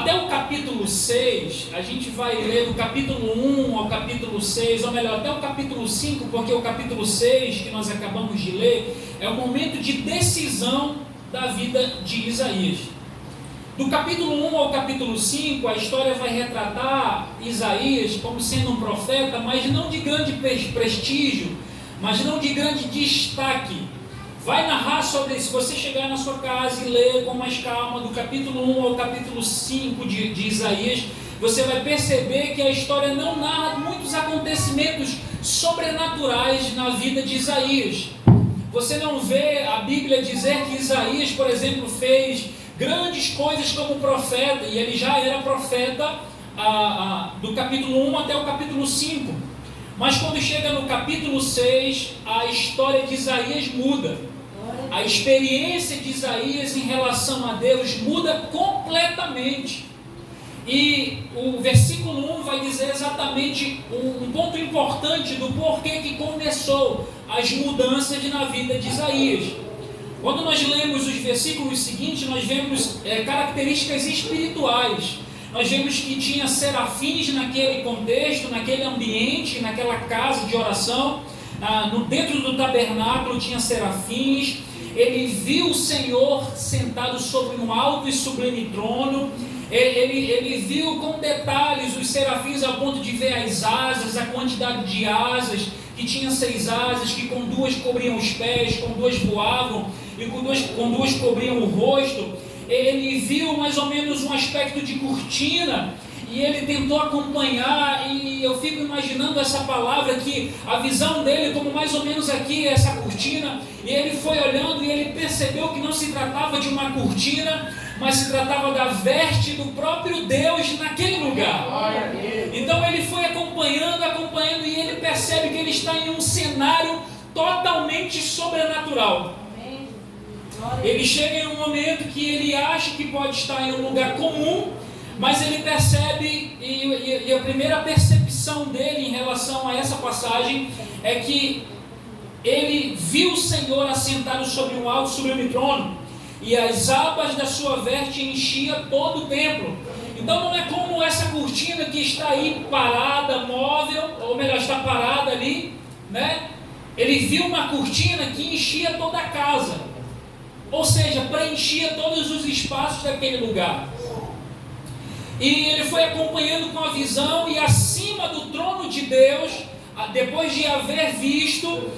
Até o capítulo 6, a gente vai ler do capítulo 1 ao capítulo 6, ou melhor, até o capítulo 5, porque o capítulo 6, que nós acabamos de ler, é o momento de decisão da vida de Isaías. Do capítulo 1 ao capítulo 5, a história vai retratar Isaías como sendo um profeta, mas não de grande prestígio, mas não de grande destaque. Vai narrar sobre isso. Se você chegar na sua casa e ler com mais calma, do capítulo 1 ao capítulo 5 de Isaías, você vai perceber que a história não narra muitos acontecimentos sobrenaturais na vida de Isaías. Você não vê a Bíblia dizer que Isaías, por exemplo, fez grandes coisas como profeta, e ele já era profeta do capítulo 1 até o capítulo 5. Mas quando chega no capítulo 6, a história de Isaías muda. A experiência de Isaías em relação a Deus muda completamente. E o versículo 1 vai dizer exatamente um ponto importante do porquê que começou as mudanças na vida de Isaías. Quando nós lemos os versículos seguintes, nós vemos características espirituais. Nós vemos que tinha serafins naquele contexto, naquele ambiente, naquela casa de oração. Dentro do tabernáculo tinha serafins. Ele viu o Senhor sentado sobre um alto e sublime trono. Ele viu com detalhes os serafins a ponto de ver as asas, a quantidade de asas, que tinha 6 asas, que com 2 cobriam os pés, com 2 voavam, e com duas cobriam o rosto. Ele viu mais ou menos um aspecto de cortina, e ele tentou acompanhar, e eu fico imaginando essa palavra aqui, a visão dele como mais ou menos aqui, essa cortina, e ele foi olhando e ele percebeu que não se tratava de uma cortina, mas se tratava da veste do próprio Deus naquele lugar. Então ele foi acompanhando, e ele percebe que ele está em um cenário totalmente sobrenatural. Ele chega em um momento que ele acha que pode estar em um lugar comum, mas ele percebe, e a primeira percepção dele em relação a essa passagem é que ele viu o Senhor assentado sobre um alto sublime trono, e as abas da sua veste enchia todo o templo. Então não é como essa cortina que está aí parada, móvel, ou melhor, está parada ali, né? Ele viu uma cortina que enchia toda a casa, ou seja, preenchia todos os espaços daquele lugar. E ele foi acompanhando com a visão, e acima do trono de Deus, depois de haver visto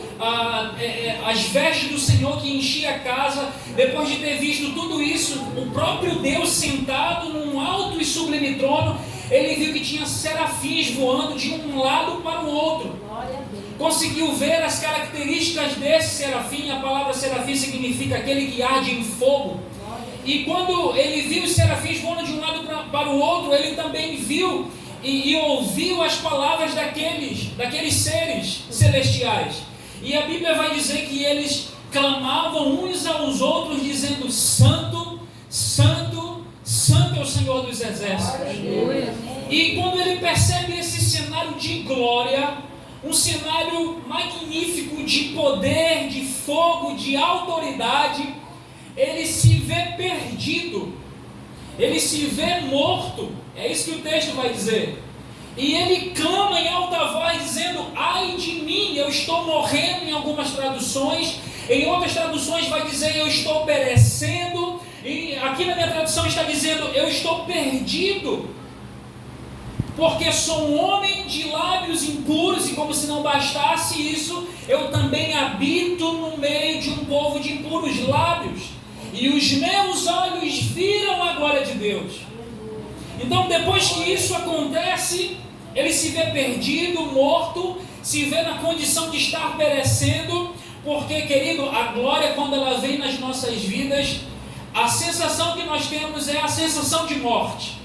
as vestes do Senhor que enchia a casa, depois de ter visto tudo isso, o próprio Deus sentado num alto e sublime trono, ele viu que tinha serafins voando de um lado para o outro. Conseguiu ver as características desse serafim. A palavra serafim significa aquele que arde em fogo. E quando ele viu os serafins voando de um lado para o outro, ele também viu e ouviu as palavras daqueles seres celestiais. E a Bíblia vai dizer que eles clamavam uns aos outros, dizendo: Santo, Santo, Santo é o Senhor dos Exércitos. E quando ele percebe esse cenário de glória, um cenário magnífico de poder, de fogo, de autoridade, ele se vê perdido, ele se vê morto. É isso que o texto vai dizer. E ele clama em alta voz dizendo: ai de mim, eu estou morrendo, em algumas traduções. Em outras traduções vai dizer: eu estou perecendo. E aqui na minha tradução está dizendo: eu estou perdido, porque sou um homem de lábios impuros, e como se não bastasse isso, eu também habito no meio de um povo de impuros lábios, e os meus olhos viram a glória de Deus. Então, depois que isso acontece, ele se vê perdido, morto, se vê na condição de estar perecendo, porque, querido, a glória, quando ela vem nas nossas vidas, a sensação que nós temos é a sensação de morte.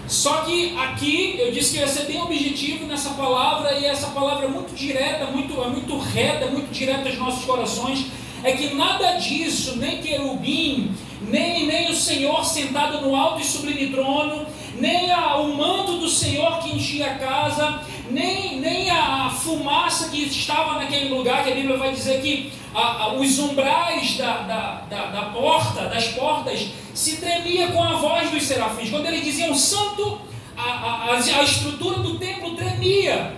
Só que aqui, eu disse que eu ia ser bem objetivo nessa palavra, e essa palavra é muito direta, muito reta, muito direta aos nossos corações, é que nada disso, nem querubim, nem o Senhor sentado no alto e sublime trono, nem o manto do Senhor que enchia a casa, nem a fumaça que estava naquele lugar, que a Bíblia vai dizer que os umbrais das portas se tremia com a voz dos serafins. Quando eles diziam santo, a estrutura do templo tremia.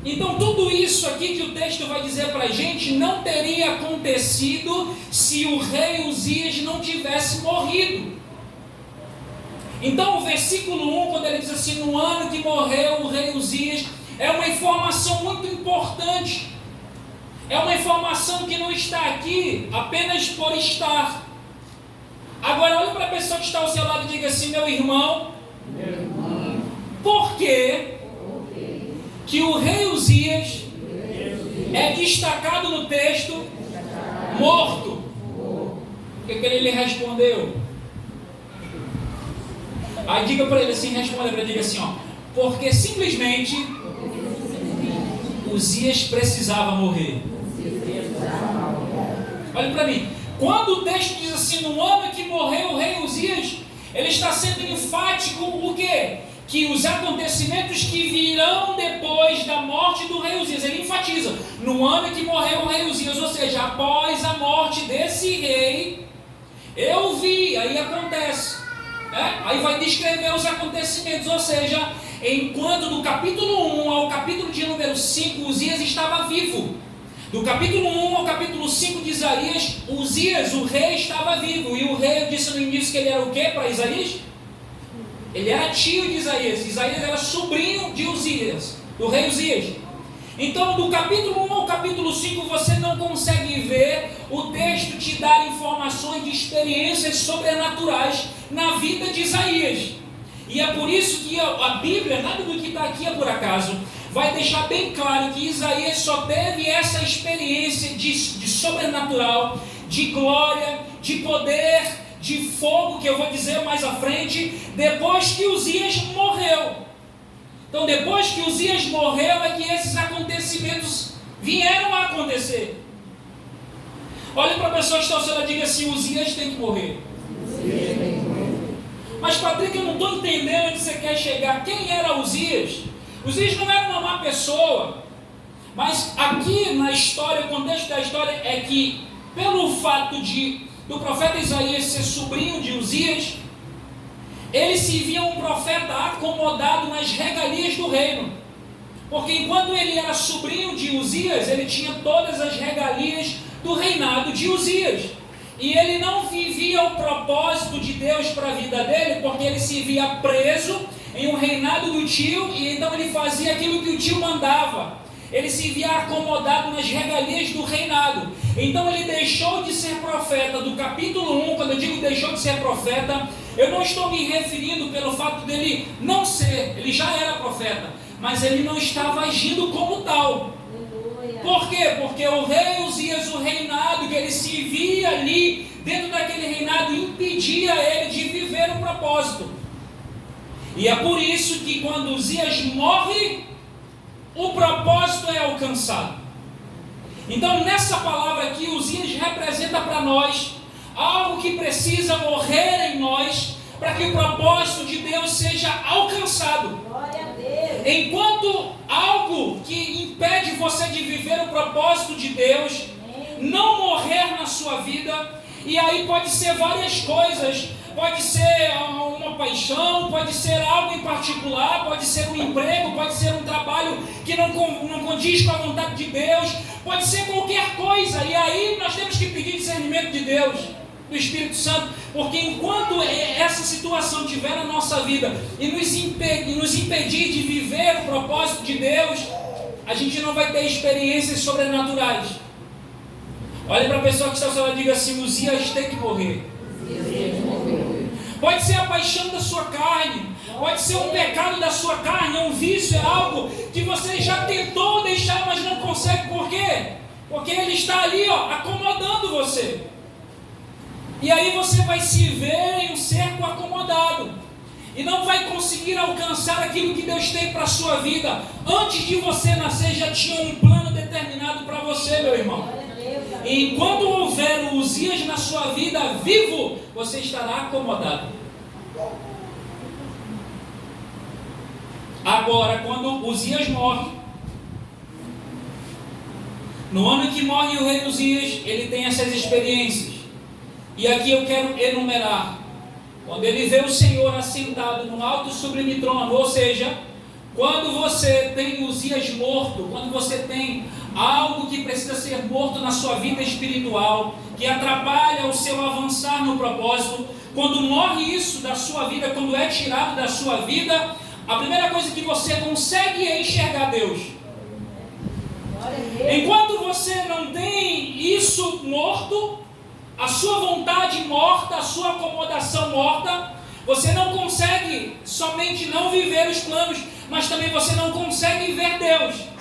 Então tudo isso aqui que o texto vai dizer para a gente não teria acontecido se o rei Uzias não tivesse morrido. Então o versículo 1, quando ele diz assim, no ano que morreu o rei Uzias, é uma informação muito importante. É uma informação que não está aqui apenas por estar. Agora olhe para a pessoa que está ao seu lado e diga assim, meu irmão, por que o rei Uzias é destacado no texto morto? O que ele lhe respondeu? Aí diga para ele assim, responda para ele, diga assim, porque simplesmente Uzias precisava morrer. Olha para mim, quando o texto diz assim, no ano que morreu o rei Uzias, ele está sendo enfático o quê? Que os acontecimentos que virão depois da morte do rei Uzias, ele enfatiza, no ano que morreu o rei Uzias, ou seja, após a morte desse rei, eu vi, aí acontece, né? Aí vai descrever os acontecimentos, ou seja, enquanto do capítulo 1 ao capítulo de número 5, Uzias estava vivo. Do capítulo 1 ao capítulo 5 de Isaías, Uzias, o rei, estava vivo. E o rei, eu disse no início que ele era o quê para Isaías? Ele era tio de Isaías. Isaías era sobrinho de Uzias, do rei Uzias. Então, do capítulo 1 ao capítulo 5, você não consegue ver o texto te dar informações de experiências sobrenaturais na vida de Isaías. E é por isso que a Bíblia, nada do que está aqui é por acaso, vai deixar bem claro que Isaías só teve essa experiência de sobrenatural, de glória, de poder, de fogo, que eu vou dizer mais à frente, depois que Uzias morreu. Então, depois que Uzias morreu, é que esses acontecimentos vieram a acontecer. Olhe para a pessoa que está ao seu lado e diga assim, Uzias tem que morrer. Mas, Patrick, eu não estou entendendo onde você quer chegar. Quem era Uzias? Uzias não era uma má pessoa. Mas aqui na história, o contexto da história é que, pelo fato do profeta Isaías ser sobrinho de Uzias, ele se via um profeta acomodado nas regalias do reino. Porque enquanto ele era sobrinho de Uzias, ele tinha todas as regalias do reinado de Uzias. E ele não vivia o propósito de Deus para a vida dele, porque ele se via preso em um reinado do tio, e então ele fazia aquilo que o tio mandava. Ele se via acomodado nas regalias do reinado. Então ele deixou de ser profeta. Do capítulo 1, quando eu digo deixou de ser profeta, eu não estou me referindo pelo fato dele não ser, ele já era profeta, mas ele não estava agindo como tal. Por quê? Porque o rei Uzias, o reinado que ele se via ali, dentro daquele reinado, impedia ele de viver o propósito. E é por isso que quando Uzias morre, o propósito é alcançado. Então, nessa palavra aqui, Uzias representa para nós algo que precisa morrer em nós, para que o propósito de Deus seja alcançado. Glória a Deus. Enquanto algo que impede você de viver o propósito de Deus não morrer na sua vida, e aí pode ser várias coisas, pode ser uma paixão, pode ser algo em particular, pode ser um emprego, pode ser um trabalho que não condiz com a vontade de Deus, pode ser qualquer coisa, e aí nós temos que pedir discernimento de Deus, do Espírito Santo, porque enquanto essa situação estiver na nossa vida e nos impedir de viver o propósito de Deus, a gente não vai ter experiências sobrenaturais. Olha para a pessoa que está ao seu lado e diga assim, Uzias tem que morrer. Pode ser a paixão da sua carne, pode ser um pecado da sua carne, um vício, é algo que você já tentou deixar, mas não consegue. Por quê? Porque ele está ali, acomodando você. E aí você vai se ver em um cerco acomodado e não vai conseguir alcançar aquilo que Deus tem para a sua vida. Antes de você nascer já tinha um plano determinado para você, meu irmão. E enquanto houver o Uzias na sua vida vivo, você estará acomodado. Agora, quando Uzias morre, no ano que morre o rei Uzias, ele tem essas experiências. E aqui eu quero enumerar. Quando ele vê o Senhor assentado no alto e sublime trono, ou seja, quando você tem Uzias morto, quando você tem algo que precisa ser morto na sua vida espiritual, que atrapalha o seu avançar no propósito, quando morre isso da sua vida, quando é tirado da sua vida, a primeira coisa que você consegue é enxergar Deus. Enquanto você não tem isso morto, a sua vontade morta, a sua acomodação morta, você não consegue somente não viver os planos, mas também você não consegue ver Deus.